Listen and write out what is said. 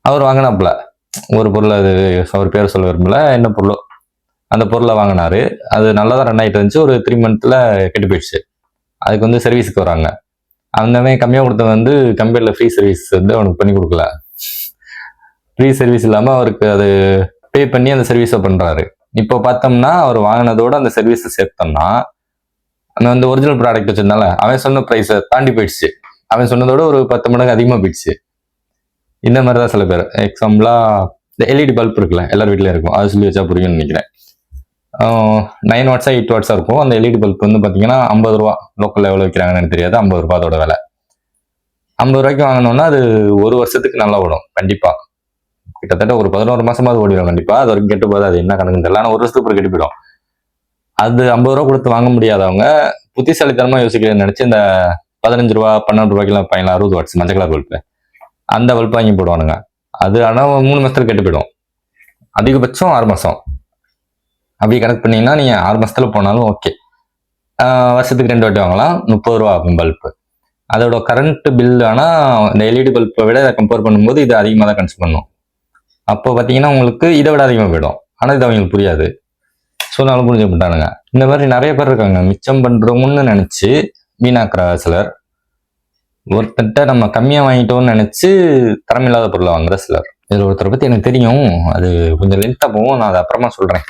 அவர் வாங்கினாப்புல ஒரு பொருள், அது அவர் பேர் சொல்ல விரும்பல, என்ன பொருளோ அந்த பொருளை வாங்கினாரு. அது நல்லா தான் ரன் ஆகிட்டு இருந்துச்சு. ஒரு 3 மந்த்ல கெட்டு போயிடுச்சு. அதுக்கு வந்து சர்வீஸுக்கு வராங்க. அந்தமே கம்மியாக கொடுத்தவங்க வந்து கம்பெனியில் ஃப்ரீ சர்வீஸ் வந்து அவனுக்கு பண்ணி கொடுக்கல. ஃப்ரீ சர்வீஸ் இல்லாமல் அவருக்கு அது பே பண்ணி அந்த சர்வீஸை பண்ணுறாரு. இப்போ பார்த்தோம்னா அவர் வாங்கினதோட அந்த சர்வீஸை சேர்த்தோம்னா அந்த வந்து ஒரிஜினல் ப்ராடக்ட் வச்சிருந்தால அவன் சொன்ன ப்ரைஸை தாண்டி போயிடுச்சு. அவன் சொன்னதோட ஒரு 10 மடங்கு அதிகமாக போயிடுச்சு. இந்த மாதிரி தான் சில பேர். எக்ஸாம்பிளா இந்த எல்இடி பல்ப் இருக்குல்ல, எல்லார் வீட்லயும் இருக்கும். அது சொல்லி வச்சா புரியும்னு நினைக்கிறேன். 9 வாட்ஸா 8 வாட்ஸா இருக்கும். அந்த எல்இடி பல்ப் வந்து பார்த்தீங்கன்னா 50 ரூபா. லோக்கல் எவ்வளோ விற்கிறாங்கன்னு தெரியாது. 50 ரூபா அதோட விலை. 50 ரூபாய்க்கு வாங்கினோம்னா அது ஒரு வருஷத்துக்கு நல்லா ஓடும் கண்டிப்பா. கிட்டத்தட்ட ஒரு 11 மாசமாவது ஓடிடும் கண்டிப்பா. அது வரைக்கும் கெட்டு போகாது. அது என்ன கணக்குன்னு தெரியல. ஆனால் ஒரு வருஷத்துக்கு அப்புறம் கெட்டு போயிடும். அது 50 ரூபா கொடுத்து வாங்க முடியாதவங்க புத்திசாலித்தனமா யோசிக்கிறேன்னு நினைச்சு இந்த 15 ரூபா 12 ரூபாய்க்குலாம் வைப்பாங்களா 60 வாட்ஸ் மஞ்சள் கலர் பல்ப், அந்த பல்ப் வாங்கி போடுவானுங்க. அது ஆனால் 3 மாசத்துல கெட்டு போயிடும். அதிகபட்சம் 6 மாசம். அப்படி கணக்கு பண்ணீங்கன்னா நீங்க 6 மாசத்துல போனாலும் ஓகே. வருஷத்துக்கு 2 வாட்டி வாங்கலாம். 30 ரூபா ஆகும் பல்ப். அதோட கரண்ட் பில் ஆனால் இந்த எல்இடி பல்பை விட கம்பேர் பண்ணும்போது இது அதிகமாக தான் கன்சியூம் பண்ணும். அப்போ பார்த்தீங்கன்னா உங்களுக்கு இதை விட அதிகமாக போயிடும். ஆனால் இது அவங்களுக்கு புரியாது. சொன்னாலும் புரிஞ்சு விட்டானுங்க. இந்த மாதிரி நிறைய பேர் இருக்காங்க. மிச்சம் பண்றோம்னு நினைச்சு வீணாக்குற சிலர். ஒருத்தட்ட நம்ம கம்மியா வாங்கிட்டோம்னு நினைச்சு தரமில்லாத பொருளை வாங்குற சிலர். இதுல ஒருத்தரை பத்தி எனக்கு தெரியும். அது கொஞ்சம் லென்த்தா போகும். நான் அதை அப்புறமா சொல்றேன்.